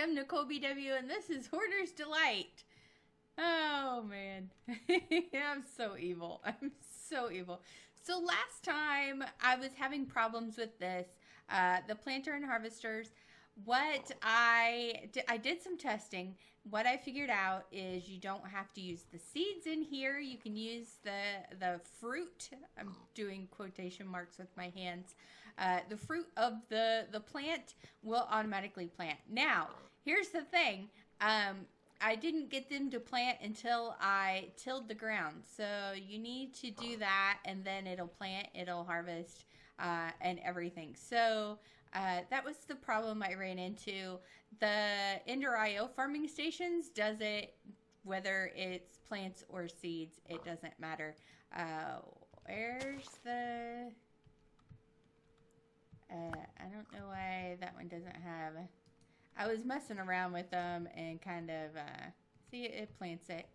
I'm Nicolbw, and this is Hoarder's Delight. Oh, man. I'm so evil. I'm so evil. So last time I was having problems with this, the planter and harvesters. What I did some testing. What I figured out is you don't have to use the seeds in here. You can use the fruit. I'm doing quotation marks with my hands. The fruit of the plant will automatically plant. Now, here's the thing. I didn't get them to plant until I tilled the ground. So you need to do that, and then it'll plant, it'll harvest, and everything. So that was the problem I ran into. The Ender.io farming stations does it, whether it's plants or seeds, it doesn't matter. Where's the... I don't know why that one doesn't have... I was messing around with them and kind of, see, it plants it.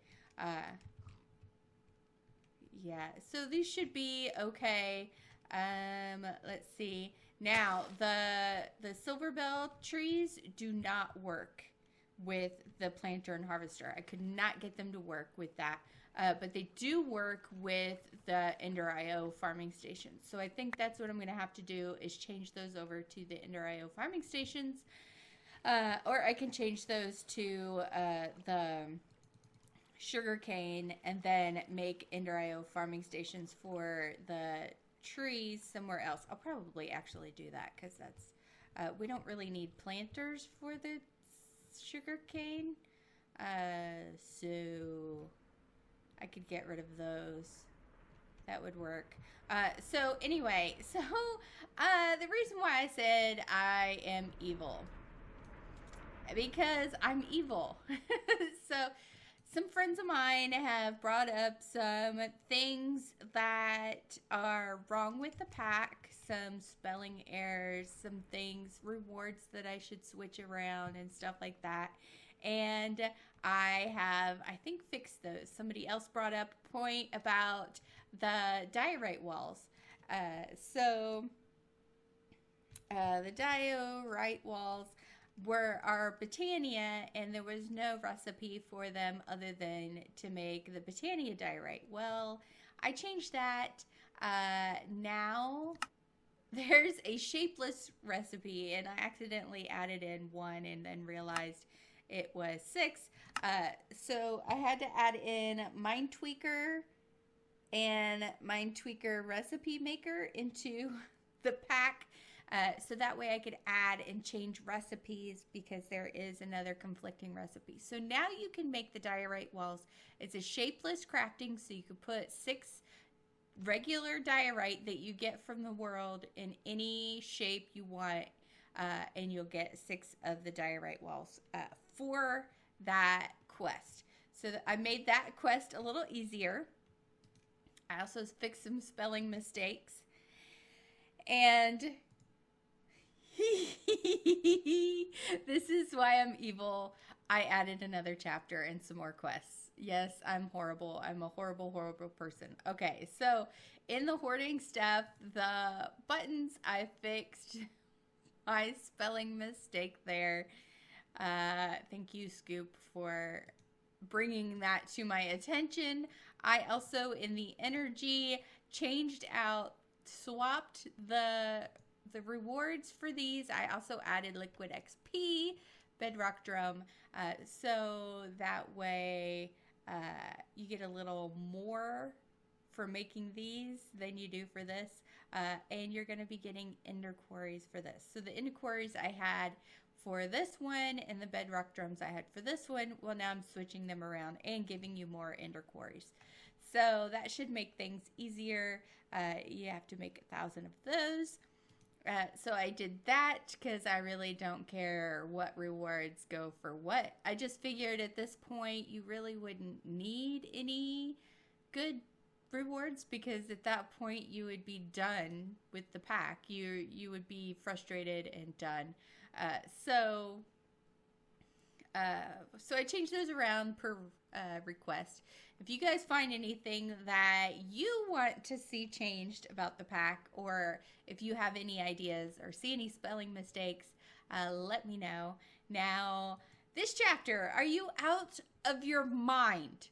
Yeah, so these should be okay. Let's see. Now, the silver bell trees do not work with the planter and harvester. I could not get them to work with that. But they do work with the Ender.io farming stations. So I think that's what I'm going to have to do is change those over to the Ender.io farming stations. Or I can change those to the sugarcane and then make Ender.io farming stations for the trees somewhere else. I'll probably actually do that because that's, we don't really need planters for the sugarcane. So I could get rid of those. That would work. So anyway, so the reason why I said I am evil, because I'm evil. So some friends of mine have brought up some things that are wrong with the pack, some spelling errors, some things, rewards that I should switch around and stuff like that. And I think, fixed those. Somebody else brought up a point about the diorite walls. The diorite walls were our Britannia, and there was no recipe for them other than to make the Britannia diorite. Well, I changed that. Now there's a shapeless recipe, and I accidentally added in 1 and then realized it was 6. So I had to add in MindTweaker and MindTweaker Recipe Maker into the pack. So that way I could add and change recipes because there is another conflicting recipe. So now you can make the diorite walls. It's a shapeless crafting, so you could put 6 regular diorite that you get from the world in any shape you want, and you'll get 6 of the diorite walls for that quest. So I made that quest a little easier. I also fixed some spelling mistakes. And this is why I'm evil. I added another chapter and some more quests. Yes, I'm horrible. I'm a horrible, horrible person. Okay, so in the hoarding stuff, the buttons, I fixed my spelling mistake there. Thank you, Scoop, for bringing that to my attention. I also, in the energy, swapped the rewards for these. I also added liquid XP, bedrock drum, so that way you get a little more for making these than you do for this, and you're going to be getting ender quarries for this. So the ender quarries I had for this one and the bedrock drums I had for this one, well, now I'm switching them around and giving you more ender quarries. So that should make things easier. You have to make 1,000 of those. So I did that because I really don't care what rewards go for what. I just figured at this point you really wouldn't need any good rewards because at that point you would be done with the pack. You would be frustrated and done. So I changed those around per request. If you guys find anything that you want to see changed about the pack, or if you have any ideas or see any spelling mistakes, let me know. Now, this chapter, are you out of your mind?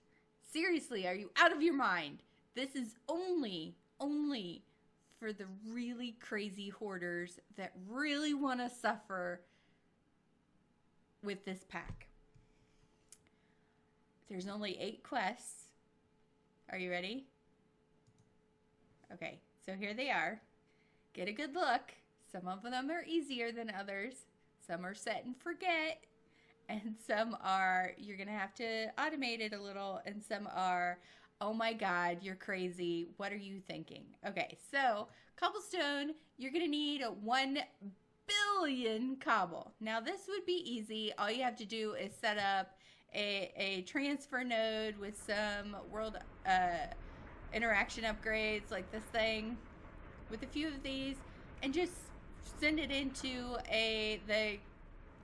Seriously, are you out of your mind? This is only for the really crazy hoarders that really want to suffer with this pack. There's only 8 quests. Are you ready? Okay, so here they are. Get a good look. Some of them are easier than others. Some are set and forget. And some are, you're going to have to automate it a little. And some are, oh my God, you're crazy. What are you thinking? Okay, so cobblestone, you're going to need 1 billion cobble. Now this would be easy. All you have to do is set up a transfer node with some world interaction upgrades like this thing with a few of these, and just send it into the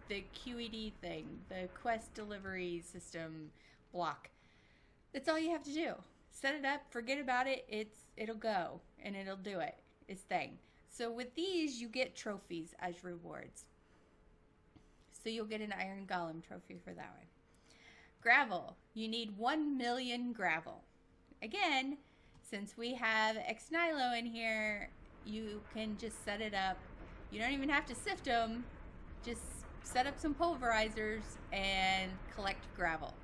QED thing, the quest delivery system block. That's all you have to do. Set it up, forget about it, it'll go, and it'll do its thing. So with these, you get trophies as rewards. So you'll get an iron golem trophy for that one. Gravel, you need 1 million gravel. Again, since we have Nicolbw in here, you can just set it up. You don't even have to sift them. Just set up some pulverizers and collect gravel.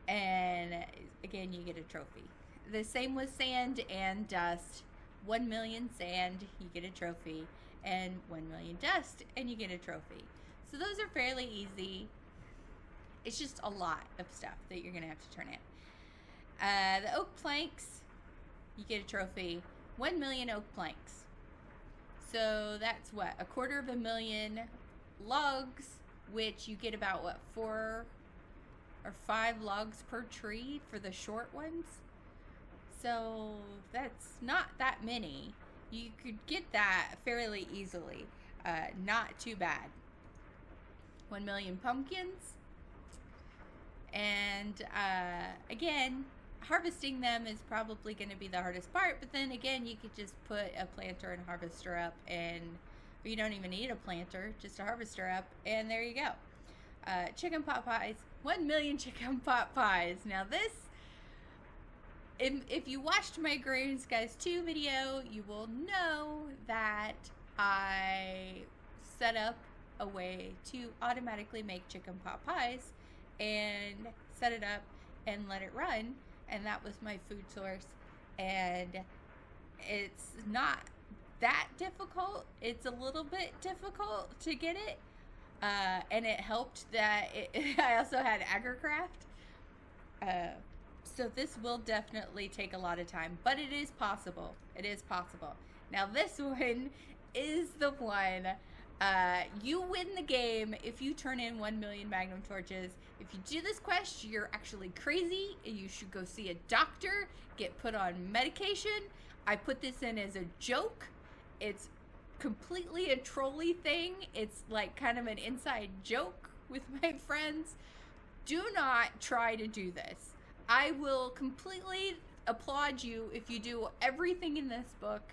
And again, you get a trophy. The same with sand and dust. 1 million sand, you get a trophy. And 1 million dust, and you get a trophy. So those are fairly easy. It's just a lot of stuff that you're going to have to turn in. The oak planks, you get a trophy. 1 million oak planks. So that's what? 250,000 logs, which you get about, what, 4 or 5 logs per tree for the short ones. So that's not that many. You could get that fairly easily. Not too bad. 1 million pumpkins. And again, harvesting them is probably going to be the hardest part, but then again, you could just put a planter and harvester up, and you don't even need a planter, just a harvester up, and there you go. Chicken pot pies, 1 million chicken pot pies. Now this, if you watched my Agrarian Skies 2 video, you will know that I set up a way to automatically make chicken pot pies and set it up and let it run, and that was my food source. And it's not that difficult. It's a little bit difficult to get it, and it helped that I also had agricraft, so this will definitely take a lot of time, but it is possible. It is possible. Now this one is the one. You win the game if you turn in 1 million magnum torches. If you do this quest, you're actually crazy and you should go see a doctor, get put on medication. I put this in as a joke. It's completely a trolly thing. It's like kind of an inside joke with my friends. Do not try to do this. I will completely applaud you if you do everything in this book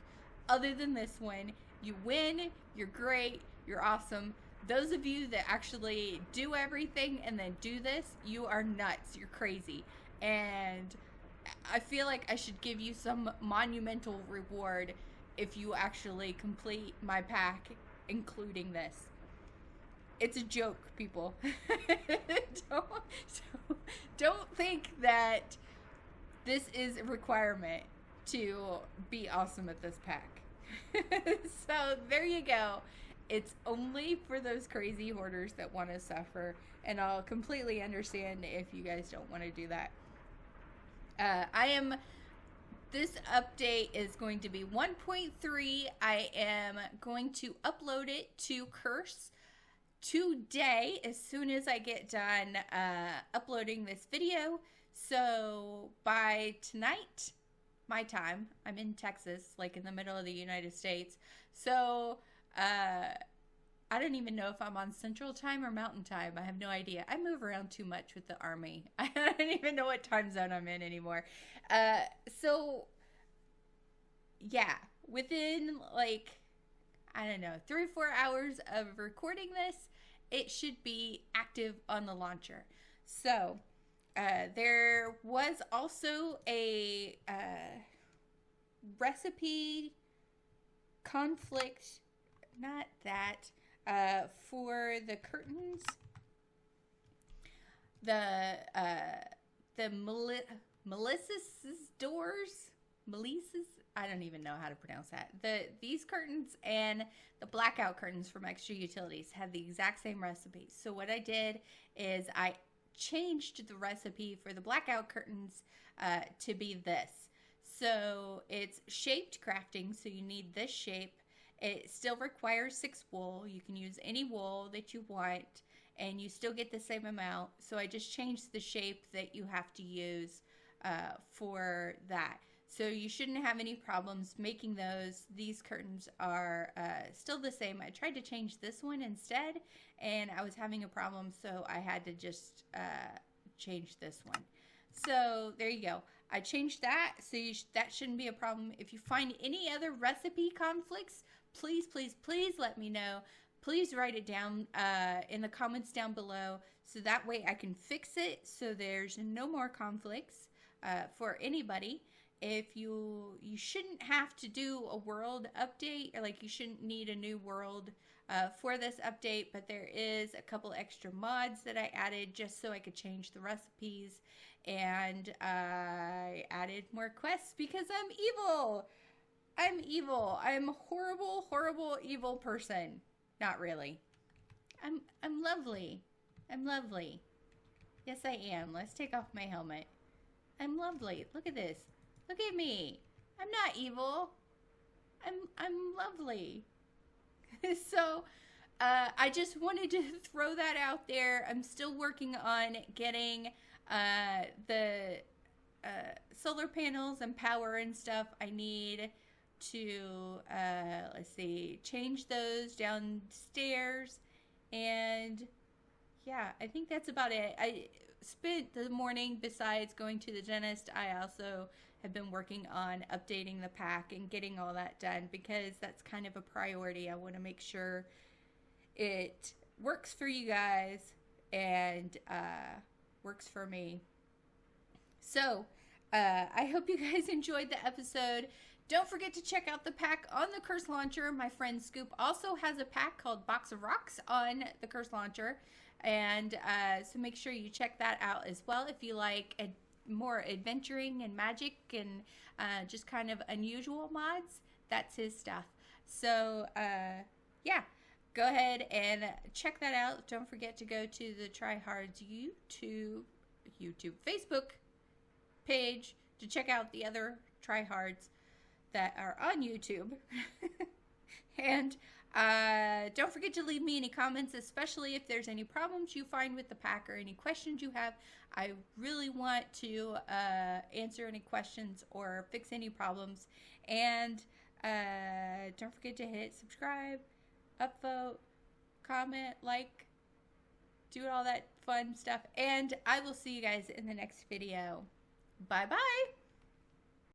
other than this one. You win, you're great, you're awesome. Those of you that actually do everything and then do this, you are nuts, you're crazy. And I feel like I should give you some monumental reward if you actually complete my pack, including this. It's a joke, people. Don't think that this is a requirement to be awesome at this pack. So there you go. It's only for those crazy hoarders that want to suffer, and I'll completely understand if you guys don't want to do that. This update is going to be 1.3. I am going to upload it to Curse today as soon as I get done uploading this video. So by tonight, my time, I'm in Texas, like in the middle of the United States. So I don't even know if I'm on Central Time or Mountain Time. I have no idea. I move around too much with the Army. I don't even know what time zone I'm in anymore. So yeah, within like, I don't know, 3 or 4 hours of recording this, it should be active on the launcher. So there was also a recipe conflict, not that, for the curtains. The Melissa's doors, Melissa's, I don't even know how to pronounce that. These curtains and the blackout curtains from Extra Utilities have the exact same recipe. So what I did is I changed the recipe for the blackout curtains to be this. So it's shaped crafting, so you need this shape. It still requires 6 wool. You can use any wool that you want, and you still get the same amount. So I just changed the shape that you have to use for that. So you shouldn't have any problems making those. These curtains are still the same. I tried to change this one instead, and I was having a problem, so I had to just change this one. So there you go. I changed that, so that shouldn't be a problem. If you find any other recipe conflicts, please, please, please let me know. Please write it down in the comments down below, so that way I can fix it so there's no more conflicts for anybody. If you shouldn't have to do a world update, or like you shouldn't need a new world for this update, but there is a couple extra mods that I added just so I could change the recipes, and I added more quests because I'm evil. I'm evil. I'm a horrible, horrible, evil person. Not really. I'm lovely. I'm lovely. Yes, I am. Let's take off my helmet. I'm lovely. Look at this. Look at me. I'm not evil. I'm lovely. So, I just wanted to throw that out there. I'm still working on getting the solar panels and power and stuff I need to, let's see, change those downstairs. And yeah, I think that's about it. I spent the morning, besides going to the dentist, I also have been working on updating the pack and getting all that done, because that's kind of a priority. I want to make sure it works for you guys and works for me. So I hope you guys enjoyed the episode. Don't forget to check out the pack on the Curse Launcher. My friend Scoop also has a pack called Box of Rocks on the Curse Launcher. And so make sure you check that out as well if you like more adventuring and magic and just kind of unusual mods. That's his stuff. So yeah, go ahead and check that out. Don't forget to go to the Tryhards YouTube Facebook page to check out the other Tryhards that are on YouTube. And don't forget to leave me any comments, especially if there's any problems you find with the pack or any questions you have. I really want to answer any questions or fix any problems. And don't forget to hit subscribe, upvote, comment, like, do all that fun stuff. And I will see you guys in the next video. Bye-bye.